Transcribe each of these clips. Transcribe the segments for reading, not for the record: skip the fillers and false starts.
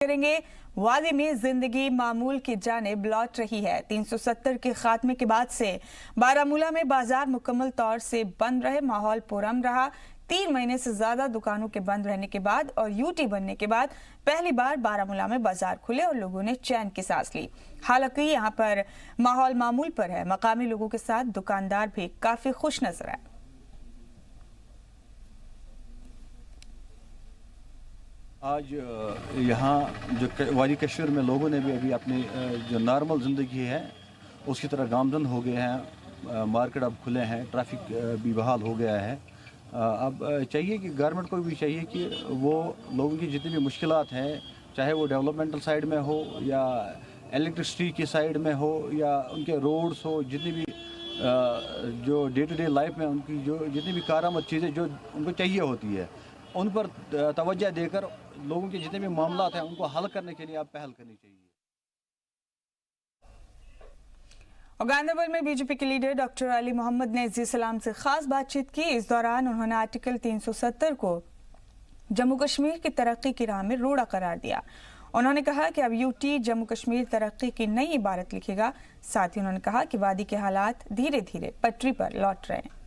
करेंगे। वादी में जिंदगी मामूल की जानिब लौट रही है। 370 के खात्मे के बाद से बारामूला में बाजार मुकम्मल तौर से बंद रहे, माहौल पुरअमन रहा। 3 महीने से ज्यादा दुकानों के बंद रहने के बाद और यूटी बनने के बाद पहली बार बारामूला में बाजार खुले और लोगों ने चैन की सांस ली। हालांकि यहाँ पर माहौल मामूल पर है। मकामी लोगों के साथ दुकानदार भी काफी खुश नजर आए। आज यहाँ जो वादी कश्मीर में लोगों ने भी अभी अपनी जो नॉर्मल ज़िंदगी है उसकी तरह गामजन हो गए हैं। मार्केट अब खुले हैं, ट्रैफिक भी बहाल हो गया है। अब चाहिए कि गवर्नमेंट को भी चाहिए कि वो लोगों की जितनी भी मुश्किलात हैं, चाहे वो डेवलपमेंटल साइड में हो या इलेक्ट्रिसिटी की साइड में हो या उनके रोड्स हो, जितनी भी जो डे टू डे लाइफ में उनकी जो जितनी भी कारामद चीज़ें जो उनको चाहिए होती है, उन पर तवज्जो देकर लोगों के जितने भी मामलात हैं उनको हल करने के लिए अब पहल करनी चाहिए। और गांधीनगर में बीजेपी के लीडर डॉक्टर अली मोहम्मद ने इज़्ज़ी सलाम से खास बातचीत की। इस दौरान उन्होंने आर्टिकल 370 को जम्मू कश्मीर की तरक्की की राह में रोड़ा करार दिया। उन्होंने कहा कि अब यूटी जम्मू कश्मीर तरक्की की नई इबारत लिखेगा। साथ ही उन्होंने कहा कि वादी के हालात धीरे धीरे पटरी पर लौट रहे हैं।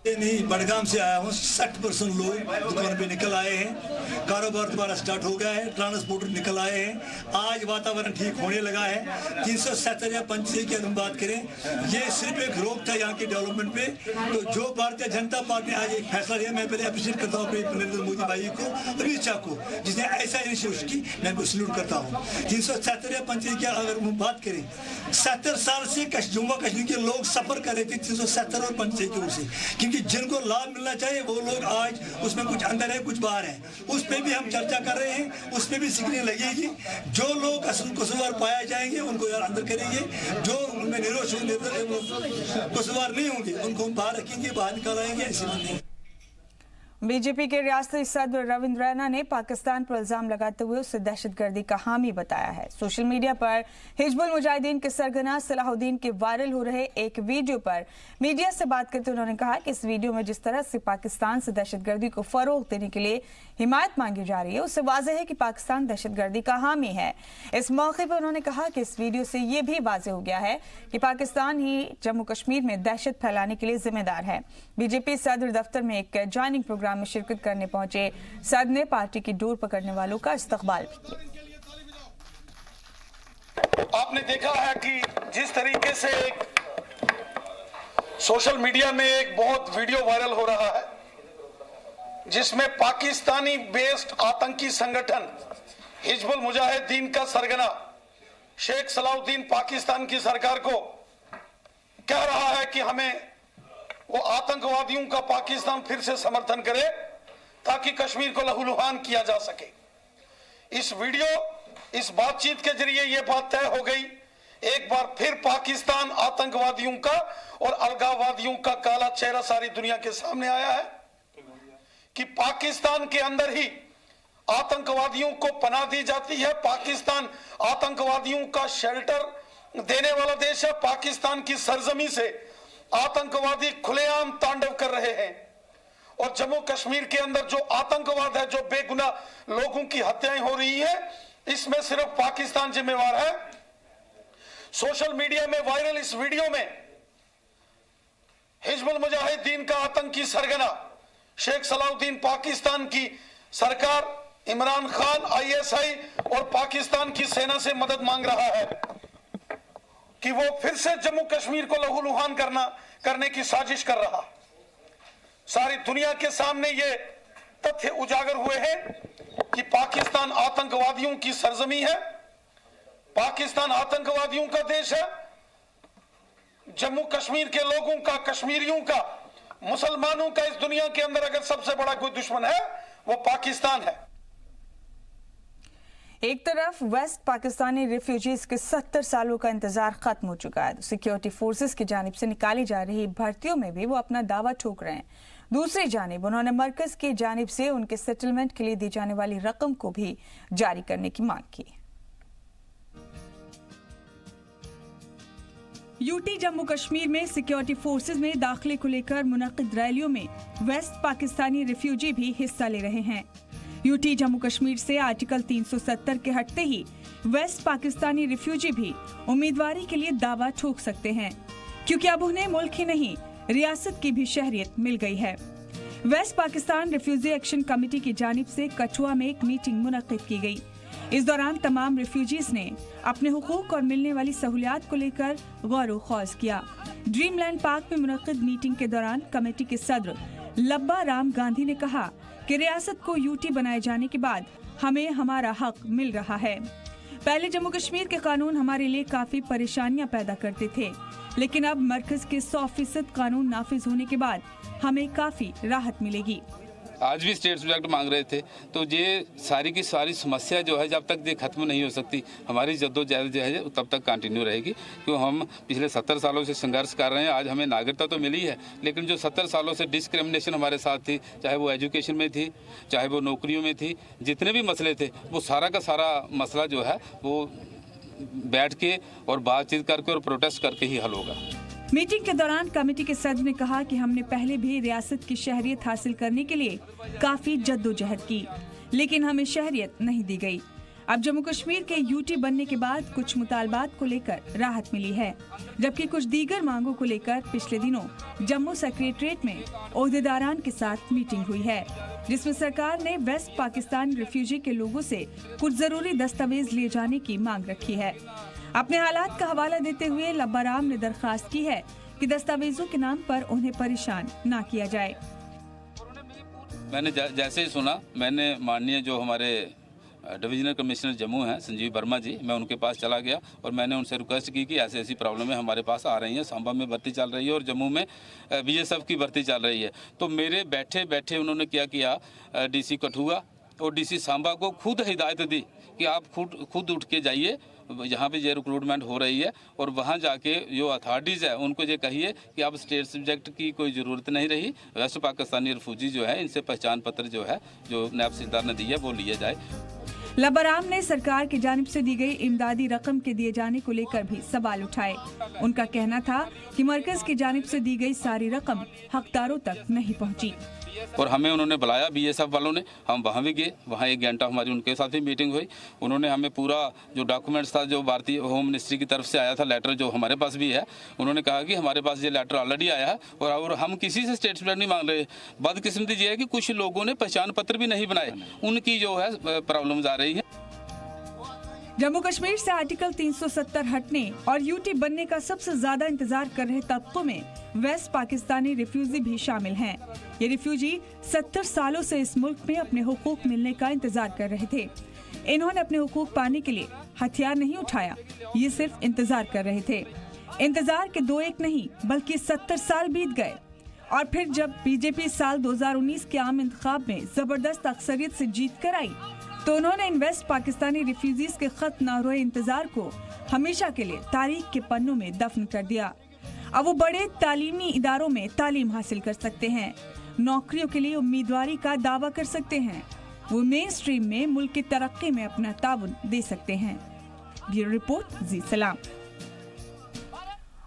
नहीं, बड़गाम से आया हूँ। 60% लोग दुकान पे निकल आए हैं, कारोबार दोबारा स्टार्ट हो गया है, ट्रांसपोर्टर निकल आए हैं। आज वातावरण ठीक होने लगा है। 370 या 85 की अगर हम बात करें, ये सिर्फ एक रोक था यहाँ की डेवलपमेंट पे। तो जो भारतीय जनता पार्टी ने आज एक फैसला लिया, मैं पहले अप्रिशिएट करता हूँ नरेंद्र मोदी भाई को, अमित शाह को, जिसने ऐसा इनिशिएटिव की, मैं उनको सल्यूट करता हूँ। 370 या 85 की अगर हम बात करें, 70 साल से जम्मू कश्मीर के लोग सफर कर रहे थे 370 और 85 की ओर से, कि जिनको लाभ मिलना चाहिए वो लोग आज उसमें कुछ अंदर है कुछ बाहर है। उस पर भी हम चर्चा कर रहे हैं, उस पर भी स्क्रीनिंग लगेगी। जो लोग कसूरवार पाए जाएंगे उनको यार अंदर करेंगे, जो उनमें कसूरवार नहीं होंगे उनको हम बाहर रखेंगे, बाहर निकालेंगे। ऐसी बात नहीं। बीजेपी के रियासती सदर रविंद्र रैना ने पाकिस्तान पर इल्जाम लगाते हुए उसे दहशतगर्दी का हामी बताया है। सोशल मीडिया पर हिजबुल मुजाहिदीन के सरगना सलाहुद्दीन के वायरल हो रहे एक वीडियो पर मीडिया से बात करते उन्होंने कहा कि इस वीडियो में जिस तरह से पाकिस्तान से दहशतगर्दी को फरोग देने के लिए हिमायत मांगी जा रही है, उससे वाज़ेह है कि पाकिस्तान दहशतगर्दी का हामी है। इस मौके पर उन्होंने कहा कि इस वीडियो से ये भी वाज़ेह हो गया है कि पाकिस्तान ही जम्मू कश्मीर में दहशत फैलाने के लिए जिम्मेदार है। बीजेपी सदर दफ्तर में एक जॉइनिंग प्रोग्राम में शिरकत करने पहुंचे सदर ने पार्टी की डोर पकड़ने वालों का इस्तकबाल भी किया। आपने देखा है कि जिस तरीके से एक सोशल मीडिया में एक बहुत वीडियो वायरल हो रहा है जिसमें पाकिस्तानी बेस्ड आतंकी संगठन हिजबुल मुजाहिदीन का सरगना शेख सलाहुद्दीन पाकिस्तान की सरकार को कह रहा है कि हमें वो आतंकवादियों का पाकिस्तान फिर से समर्थन करे ताकि कश्मीर को लहूलुहान किया जा सके। इस बातचीत के जरिए यह बात तय हो गई, एक बार फिर पाकिस्तान आतंकवादियों का और अलगाववादियों का काला चेहरा सारी दुनिया के सामने आया है कि पाकिस्तान के अंदर ही आतंकवादियों को पनाह दी जाती है। पाकिस्तान आतंकवादियों का शेल्टर देने वाला देश है। पाकिस्तान की सरजमी से आतंकवादी खुलेआम तांडव कर रहे हैं और जम्मू कश्मीर के अंदर जो आतंकवाद है, जो बेगुनाह लोगों की हत्याएं हो रही है, इसमें सिर्फ पाकिस्तान जिम्मेवार है। सोशल मीडिया में वायरल इस वीडियो में हिजबुल मुजाहिदीन का आतंकी सरगना शेख सलाहुद्दीन पाकिस्तान की सरकार, इमरान खान, ISI और पाकिस्तान की सेना से मदद मांग रहा है कि वो फिर से जम्मू कश्मीर को लहूलुहान करने की साजिश कर रहा। सारी दुनिया के सामने ये तथ्य उजागर हुए हैं कि पाकिस्तान आतंकवादियों की सरजमी है, पाकिस्तान आतंकवादियों का देश है। जम्मू कश्मीर के लोगों का, कश्मीरियों का, मुसलमानों का इस दुनिया के अंदर अगर सबसे बड़ा कोई दुश्मन है वो पाकिस्तान है। एक तरफ वेस्ट पाकिस्तानी रिफ्यूजीज के 70 सालों का इंतजार खत्म हो चुका है, तो सिक्योरिटी फोर्सेस की जानिब से निकाली जा रही भर्तियों में भी वो अपना दावा ठोक रहे हैं। दूसरी जानिब उन्होंने मरकज की जानिब से उनके सेटलमेंट के लिए दी जाने वाली रकम को भी जारी करने की मांग की। यूटी जम्मू कश्मीर में सिक्योरिटी फोर्सेस में दाखिले को लेकर मुनक्किद रैलियों में वेस्ट पाकिस्तानी रिफ्यूजी भी हिस्सा ले रहे हैं। यूटी जम्मू कश्मीर से आर्टिकल 370 के हटते ही वेस्ट पाकिस्तानी रिफ्यूजी भी उम्मीदवारी के लिए दावा ठोक सकते हैं, क्योंकि अब उन्हें मुल्क ही नहीं रियासत की भी शहरियत मिल गई है। West Pakistan refugee action committee की जानिब से कठुआ में एक मीटिंग मुनक्किद की गई। इस दौरान तमाम रिफ्यूजीज ने अपने हुकूक और मिलने वाली सहूलियात को लेकर गौर खौज किया। ड्रीमलैंड पार्क में मुनक्किद मीटिंग के दौरान कमेटी के सदर लब्बा राम गांधी ने कहा कि रियासत को यूटी बनाए जाने के बाद हमें हमारा हक मिल रहा है। पहले जम्मू कश्मीर के कानून हमारे लिए काफी परेशानियां पैदा करते थे, लेकिन अब मरकज के 100% कानून नाफिज होने के बाद हमें काफी राहत मिलेगी। आज भी स्टेट सब्जेक्ट मांग रहे थे, तो ये सारी की सारी समस्या जो है जब तक ये खत्म नहीं हो सकती, हमारी जद्दोजहद जो है तब तक कंटिन्यू रहेगी। क्यों हम पिछले 70 सालों से संघर्ष कर रहे हैं। आज हमें नागरिकता तो मिली है, लेकिन जो 70 सालों से डिस्क्रिमिनेशन हमारे साथ थी, चाहे वो एजुकेशन में थी, चाहे वो नौकरियों में थी, जितने भी मसले थे वो सारा का सारा मसला जो है वो बैठ के और बातचीत करके और प्रोटेस्ट करके ही हल होगा। मीटिंग के दौरान कमेटी के सदर ने कहा कि हमने पहले भी रियासत की शहरियत हासिल करने के लिए काफी जद्दोजहद की, लेकिन हमें शहरियत नहीं दी गई। अब जम्मू कश्मीर के यूटी बनने के बाद कुछ मुतालबात को लेकर राहत मिली है, जबकि कुछ दीगर मांगों को लेकर पिछले दिनों जम्मू सेक्रेटरीट में ओहदेदारान के साथ मीटिंग हुई है, जिसमें सरकार ने वेस्ट पाकिस्तान रिफ्यूजी के लोगों से कुछ जरूरी दस्तावेज ले जाने की मांग रखी है। अपने हालात का हवाला देते हुए लब्बा राम ने दरखास्त की है कि दस्तावेजों के नाम पर उन्हें परेशान न किया जाए। मैंने जैसे ही सुना, मैंने माननीय जो हमारे डिविजनल कमिश्नर जम्मू हैं संजीव वर्मा जी, मैं उनके पास चला गया और मैंने उनसे रिक्वेस्ट की कि ऐसी ऐसी प्रॉब्लमें हमारे पास आ रही हैं। सांबा में भर्ती चल रही है और जम्मू में बीएसएफ की भर्ती चल रही है। तो मेरे बैठे बैठे उन्होंने क्या किया, डीसी कठुआ और डीसी सांबा को खुद हिदायत दी कि आप खुद उठ के जाइए जहाँ पे ये रिक्रूटमेंट हो रही है और वहाँ जाके जो अथॉरिटीज़ है उनको ये कहिए कि अब स्टेट सब्जेक्ट की कोई ज़रूरत नहीं रही। वेस्ट पाकिस्तानी रिफ्यूजी जो है इनसे पहचान पत्र जो है जो नायब तहसीलदार ने दी है वो लिया जाए। लब्बा राम ने सरकार की जानिब से दी गई इमदादी रकम के दिए जाने को लेकर भी सवाल उठाए। उनका कहना था कि मरकज की जानिब से दी गई सारी रकम हकदारों तक नहीं पहुँची। और हमें उन्होंने बुलाया बीएसएफ वालों ने, हम वहाँ भी गए, वहाँ 1 घंटा हमारी उनके साथ भी मीटिंग हुई। उन्होंने हमें पूरा जो डॉक्यूमेंट्स था जो भारतीय होम मिनिस्ट्री की तरफ से आया था लेटर, जो हमारे पास भी है, उन्होंने कहा कि हमारे पास ये लेटर ऑलरेडी आया है और हम किसी से स्टेट सब्जेक्ट नहीं मांग रहे। बदकिस्मती ये है कि कुछ लोगों ने पहचान पत्र भी नहीं बनाए, उनकी जो है प्रॉब्लम्स आ रही है। जम्मू कश्मीर से आर्टिकल 370 हटने और यूटी बनने का सबसे ज्यादा इंतजार कर रहे तबकों में वेस्ट पाकिस्तानी रिफ्यूजी भी शामिल हैं। ये रिफ्यूजी 70 सालों से इस मुल्क में अपने हुकूक मिलने का इंतजार कर रहे थे। इन्होंने अपने हुकूक पाने के लिए हथियार नहीं उठाया, ये सिर्फ इंतजार कर रहे थे। इंतजार के 2-1 नहीं बल्कि 70 साल बीत गए और फिर जब बीजेपी साल 2019 के आम इंतखाब में जबरदस्त अक्सरियत से जीत कर आई तो उन्होंने इन वेस्ट पाकिस्तानी रिफ्यूजीज के खत्म न हुए इंतजार को हमेशा के लिए तारीख के पन्नों में दफन कर दिया। अब वो बड़े तालीमी इदारों में तालीम हासिल कर सकते हैं, नौकरियों के लिए उम्मीदवारी का दावा कर सकते हैं, वो मेन स्ट्रीम में मुल्क की तरक्की में अपना ताउन दे सकते हैं। ब्यूरो रिपोर्ट, जी सलाम।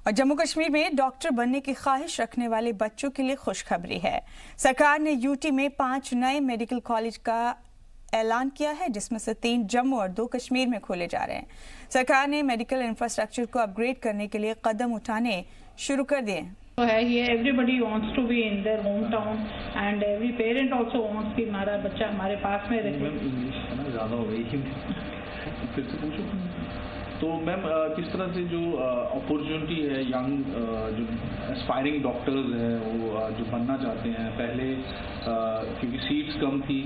और जम्मू कश्मीर में डॉक्टर बनने की ख्वाहिश रखने वाले बच्चों के लिए खुशखबरी है। सरकार ने यूटी में 5 नए मेडिकल कॉलेज का ऐलान किया है, जिसमें से 3 जम्मू और 2 कश्मीर में खोले जा रहे हैं। सरकार ने मेडिकल इंफ्रास्ट्रक्चर को अपग्रेड करने के लिए कदम उठाने शुरू कर दिए तो है ये everybody wants to be in their home town and every parent also wants कि हमारा बच्चा हमारे पास में रहे। ज़्यादा हो गई फिर से पूछो। तो मैम किस तरह से जो अपॉर्चुनिटी है यंग जो एस्पायरिंग डॉक्टर्स हैं वो जो बनना चाहते हैं, पहले क्योंकि सीट्स कम थी,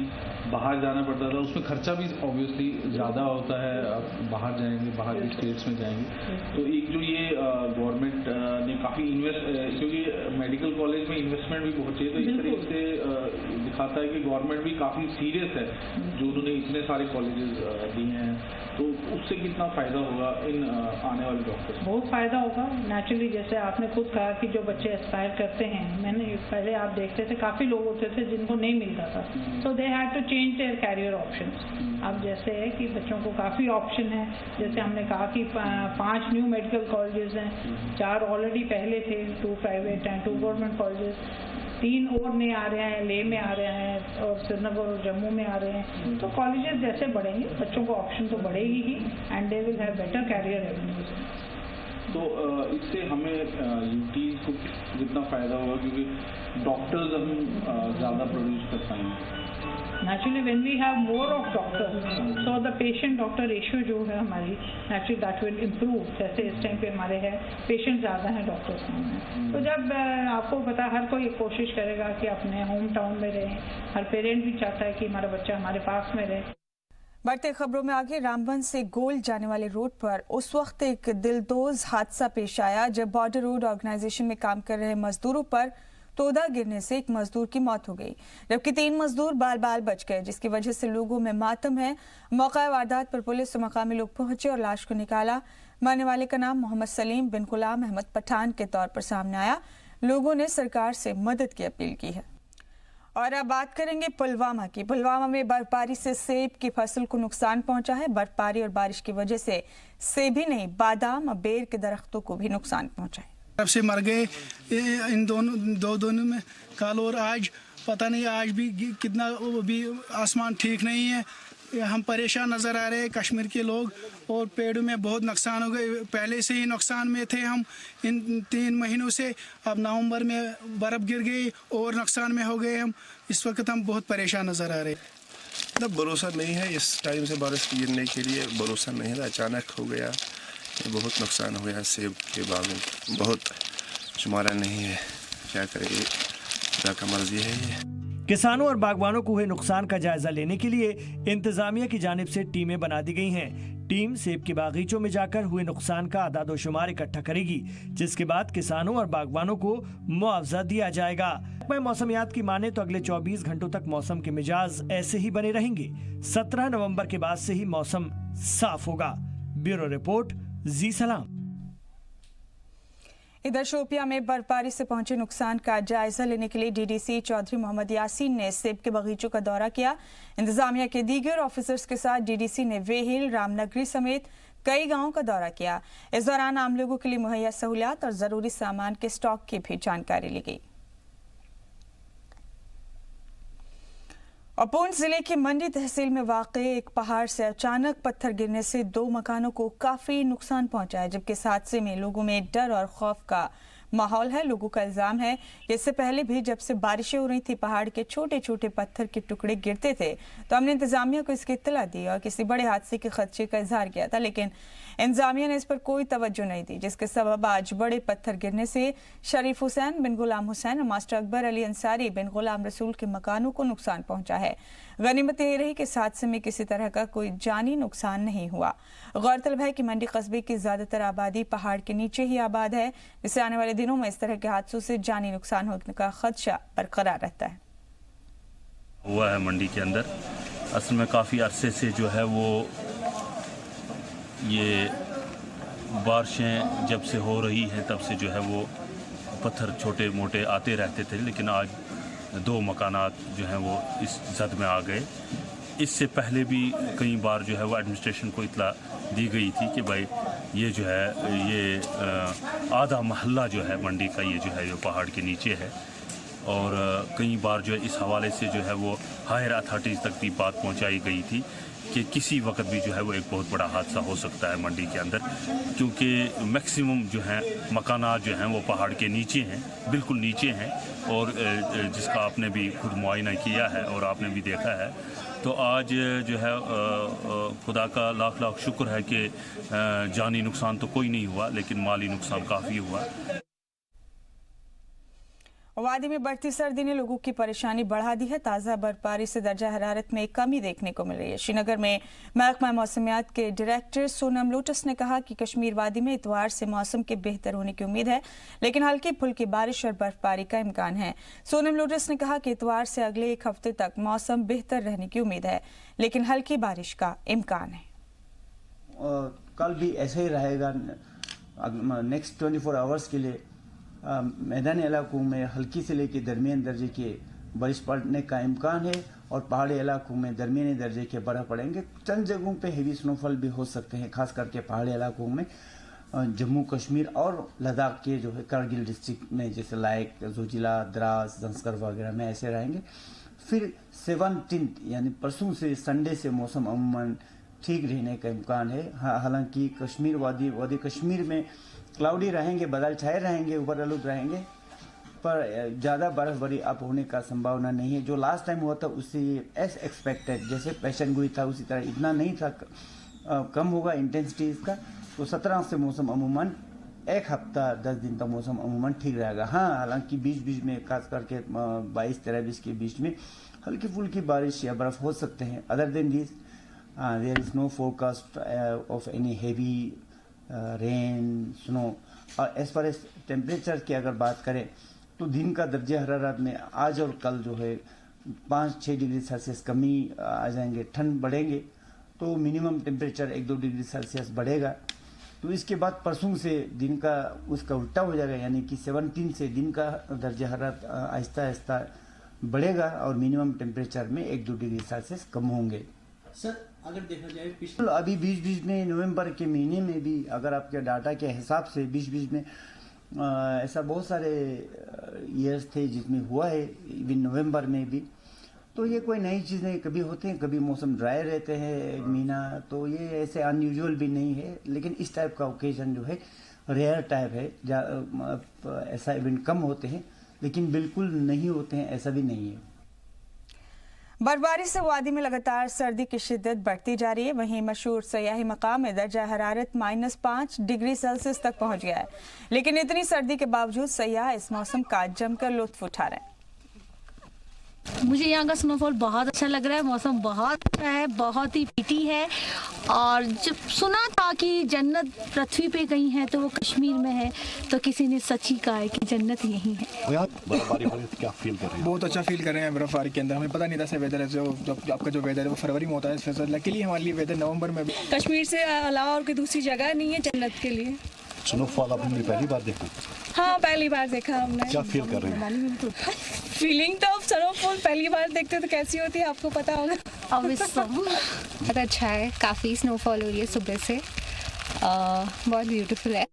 बाहर जाना पड़ता था, उसमें खर्चा भी ऑब्वियसली ज़्यादा होता है। आप बाहर जाएंगे, बाहर की स्टेट्स में जाएंगे, तो एक जो ये गवर्नमेंट ने काफ़ी क्योंकि मेडिकल कॉलेज में इन्वेस्टमेंट भी बहुत चाहिए, तो इस तरीके से दिखाता है कि गवर्नमेंट भी काफ़ी सीरियस है जो उन्होंने इतने सारे कॉलेजेस दिए हैं। तो उससे कितना फ़ायदा होगा इन आने वाले डॉक्टर्स? बहुत फ़ायदा होगा नेचुरली। जैसे आपने खुद कहा कि जो बच्चे एस्पायर करते हैं, मैंने पहले आप देखते थे काफ़ी लोग होते थे जिनको नहीं मिलता था, तो they had to change their career options. अब जैसे है कि बच्चों को काफ़ी ऑप्शन है, जैसे हमने कहा कि 5 न्यू मेडिकल कॉलेजेस हैं, 4 ऑलरेडी पहले थे, 2 प्राइवेट एंड 2 गवर्नमेंट कॉलेजेस। 3 और नए आ रहे हैं, लेह में आ रहे हैं और श्रीनगर और जम्मू में आ रहे हैं। तो कॉलेजेस जैसे बढ़ेंगे बच्चों को ऑप्शन तो बढ़ेगी ही and they will have better career avenues. तो इससे हमें यूटी को जितना फायदा होगा क्योंकि डॉक्टर्स हम ज़्यादा प्रोड्यूस कर पाएंगे। Naturally, when we have more of doctors, so the patient-doctor ratio जो है हमारी naturally that will improve। जैसे इस टाइम पे हमारे है पेशेंट ज़्यादा हैं डॉक्टर्स कम हैं। तो जब आपको पता हर कोई कोशिश करेगा कि अपने होम टाउन में रहें, हर पेरेंट भी चाहता है कि हमारा बच्चा हमारे पास में रहे। बढ़ते खबरों में आगे रामबन से गोल जाने वाले रोड पर उस वक्त एक दिलदोज हादसा पेश आया जब बॉर्डर रोड ऑर्गेनाइजेशन में काम कर रहे मजदूरों पर तोदा गिरने से एक मजदूर की मौत हो गई, जबकि 3 मजदूर बाल बाल बच गए, जिसकी वजह से लोगों में मातम है। मौका वारदात पर पुलिस और मकामी लोग पहुंचे और लाश को निकाला। मरने वाले का नाम मोहम्मद सलीम बिन गुलाम अहमद पठान के तौर पर सामने आया। लोगों ने सरकार से मदद की अपील की है। और अब बात करेंगे पुलवामा की। पुलवामा में बर्फबारी से सेब की फसल को नुकसान पहुंचा है। बर्फबारी और बारिश की वजह से सेब ही नहीं बादाम और बेर के दरख्तों को भी नुकसान पहुंचा है। से मर गए इन दोनों में कल और आज। पता नहीं आज भी कितना भी आसमान ठीक नहीं है। हम परेशान नज़र आ रहे हैं कश्मीर के लोग और पेड़ों में बहुत नुकसान हो गए। पहले से ही नुकसान में थे हम इन 3 महीनों से। अब नवंबर में बर्फ़ गिर गई और नुकसान में हो गए हम। इस वक्त हम बहुत परेशान नज़र आ रहे हैं। मतलब भरोसा नहीं है इस टाइम से बारिश गिरने के लिए, भरोसा नहीं है। अचानक हो गया, बहुत नुकसान हो गया। सेब के बाग में बहुत शुमारा नहीं है, क्या करें, खुदा का मर्जी है ये। किसानों और बागवानों को हुए नुकसान का जायजा लेने के लिए इंतजामिया की जानिब से टीमें बना दी गई हैं। टीम सेब के बागीचों में जाकर हुए नुकसान का आदादोशुमार इकट्ठा करेगी, जिसके बाद किसानों और बागवानों को मुआवजा दिया जाएगा। मौसमियात की माने तो अगले 24 घंटों तक मौसम के मिजाज ऐसे ही बने रहेंगे। 17 नवंबर के बाद से ही मौसम साफ होगा। ब्यूरो रिपोर्ट, जी सलाम। इधर शोपिया में बर्फबारी से पहुंचे नुकसान का जायजा लेने के लिए डीडीसी चौधरी मोहम्मद यासीन ने सेब के बगीचों का दौरा किया। इंतजामिया के दीगर ऑफिसर्स के साथ डीडीसी ने वेहिल, रामनगरी समेत कई गांवों का दौरा किया। इस दौरान आम लोगों के लिए मुहैया सहूलियात और जरूरी सामान के स्टॉक की भी जानकारी ली गई। और पुंछ जिले की मंडी तहसील में वाक़े एक पहाड़ से अचानक पत्थर गिरने से 2 मकानों को काफी नुकसान पहुंचा है, जबकि इस हादसे में लोगों में डर और खौफ का माहौल है। लोगों का इल्जाम है कि इससे पहले भी जब से बारिशें हो रही थी पहाड़ के छोटे छोटे पत्थर के टुकड़े गिरते थे, तो हमने इंतजामिया को इसकी इत्तला दी और किसी बड़े हादसे के खदशे का इजहार किया था, लेकिन इंतजामिया ने इस पर कोई तवज्जो नहीं दी, जिसके सबब आज बड़े पत्थर गिरने से शरीफ हुसैन बिन गुलाम हुसैन और मास्टर अकबर अली अंसारी बिन गुलाम रसूल के मकानों को नुकसान पहुंचा है। गनीमत यह रही कि इस हादसे में किसी तरह का कोई जानी नुकसान नहीं हुआ। गौरतलब है कि मंडी कस्बे की ज्यादातर आबादी पहाड़ के नीचे ही आबाद है, जिससे आने वाले दिनों में इस तरह के हादसों से जानी नुकसान होने का खदशा बरकरार रहता है। हुआ है मंडी के अंदर असल में काफ़ी अरसे से जो है वो ये बारिशें जब से हो रही हैं तब से जो है वो पत्थर छोटे मोटे आते रहते थे, लेकिन आज 2 मकानात जो हैं वो इस जद में आ गए। इससे पहले भी कई बार जो है वो एडमिनिस्ट्रेशन को इतला दी गई थी कि भाई ये जो है ये आधा महल्ला जो है मंडी का ये जो है ये पहाड़ के नीचे है, और कई बार जो है इस हवाले से जो है वो हायर अथॉरिटीज़ तक भी बात पहुंचाई गई थी कि किसी वक्त भी जो है वो एक बहुत बड़ा हादसा हो सकता है मंडी के अंदर, क्योंकि मैक्सिमम जो है मकानात जो हैं वो पहाड़ के नीचे हैं, बिल्कुल नीचे हैं, और जिसका आपने भी खुद मुआयना किया है और आपने भी देखा है। तो आज जो है खुदा का लाख लाख शुक्र है कि जानी नुकसान तो कोई नहीं हुआ, लेकिन माली नुकसान काफ़ी हुआ। वादी में बढ़ती सर्दी ने लोगों की परेशानी बढ़ा दी है। ताज़ा बर्फबारी से दर्जा हरारत में कमी देखने को मिल रही है। श्रीनगर में महकमा मौसमियात के डायरेक्टर सोनम लोटस ने कहा कि कश्मीर वादी में इतवार से मौसम के बेहतर होने की उम्मीद है, लेकिन हल्की फुल्की बारिश और बर्फबारी का इम्कान है। सोनम लोटस ने कहा कि इतवार से अगले 1 हफ्ते तक मौसम बेहतर रहने की उम्मीद है, लेकिन हल्की बारिश का इम्कान है। कल भी ऐसे ही रहेगा। नेक्स्ट 24 आवर्स के लिए मैदानी इलाकों में हल्की से लेकर दरमियाने दर्जे के बारिश पड़ने का इम्कान है, और पहाड़ी इलाकों में दरमियाने दर्जे के बर्फ़ पड़ेंगे। चंद जगहों पे हेवी स्नोफॉल भी हो सकते हैं, खास करके पहाड़ी इलाकों में। जम्मू कश्मीर और लद्दाख के जो है कारगिल डिस्ट्रिक्ट में जैसे लाइक जोजिला, द्रास, जंस्कर वगैरह में ऐसे रहेंगे। फिर 17 यानी परसों से संडे से मौसम अमूमन ठीक रहने का इम्कान है। हालांकि कश्मीर वादी कश्मीर में क्लाउडी रहेंगे, बादल छाए रहेंगे, ऊपर आलूद रहेंगे, पर ज़्यादा बर्फबारी अब होने का संभावना नहीं है। जो लास्ट टाइम हुआ था उससे एज एक्सपेक्टेड, जैसे पेशन गोई था उसी तरह इतना नहीं था, कम होगा इंटेंसिटी इसका। तो 17 से मौसम अमूमन एक हफ्ता 10 दिन तक मौसम अमूमन ठीक रहेगा। हाँ, हालांकि बीच में खास करके 22-23 के बीच में हल्की फुल्की बारिश या बर्फ हो सकते हैं। Other than this there is no forecast of any heavy rain, snow. और एज फार एज टेम्परेचर की अगर बात करें तो दिन का दर्जे हरारत में आज और कल जो है 5-6 डिग्री सेल्सियस कमी आ जाएंगे, ठंड बढ़ेंगे, तो मिनिमम टेम्परेचर 1-2 डिग्री सेल्सियस बढ़ेगा। तो इसके बाद परसों से दिन का उसका उल्टा हो जाएगा, यानी कि 17 से दिन का दर्जा हरारत आहिस्ता आहिस्ता बढ़ेगा और मिनिमम टेम्परेचर में 1-2 डिग्री सेल्सियस कम होंगे। सर, अगर देखा जाए पिछले अभी बीच में नवंबर के महीने में भी अगर आपके डाटा के हिसाब से बीच में ऐसा बहुत सारे ईयर्स थे जिसमें हुआ है, इवन नवंबर में भी। तो ये कोई नई चीज़ नहीं, कभी होते हैं, कभी मौसम ड्राई रहते हैं एक महीना, तो ये ऐसे अनयूजुअल भी नहीं है। लेकिन इस टाइप का ओकेजन जो है रेयर टाइप है, ऐसा इवेंट कम होते हैं, लेकिन बिल्कुल नहीं होते हैं ऐसा भी नहीं है। बर्फबारी से वादी में लगातार सर्दी की शिद्दत बढ़ती जा रही है। वहीं मशहूर सयाही मकाम में दर्जा हरारत -5 डिग्री सेल्सियस तक पहुंच गया है। लेकिन इतनी सर्दी के बावजूद सयाह इस मौसम का जमकर लुत्फ उठा रहे हैं। मुझे यहाँ का स्नोफॉल बहुत अच्छा लग रहा है, मौसम बहुत अच्छा है, बहुत ही प्रीटी है। और जब सुना था कि जन्नत पृथ्वी पे कहीं है तो वो कश्मीर में है, तो किसी ने सच ही कहा है कि जन्नत यहीं है। क्या फील कर रहे हैं? बहुत अच्छा फील कर रहे हैं बर्फबारी के अंदर। हमें पता नहीं था वेदर है जो आपका जो वेदर है वो फरवरी में होता है, लकीली हमारे लिए वेदर नवंबर में भी। कश्मीर से अलावा और कोई दूसरी जगह नहीं है जन्नत के लिए। स्नोफॉल आपने पहली बार देखा? हाँ, पहली बार देखा हमने। क्या फील कर रहे हैं? फीलिंग तो अब स्नोफॉल पहली बार देखते तो कैसी होती है आपको पता होगा। बहुत अच्छा है, काफ़ी स्नोफॉल हो रही है सुबह से, बहुत ब्यूटीफुल है।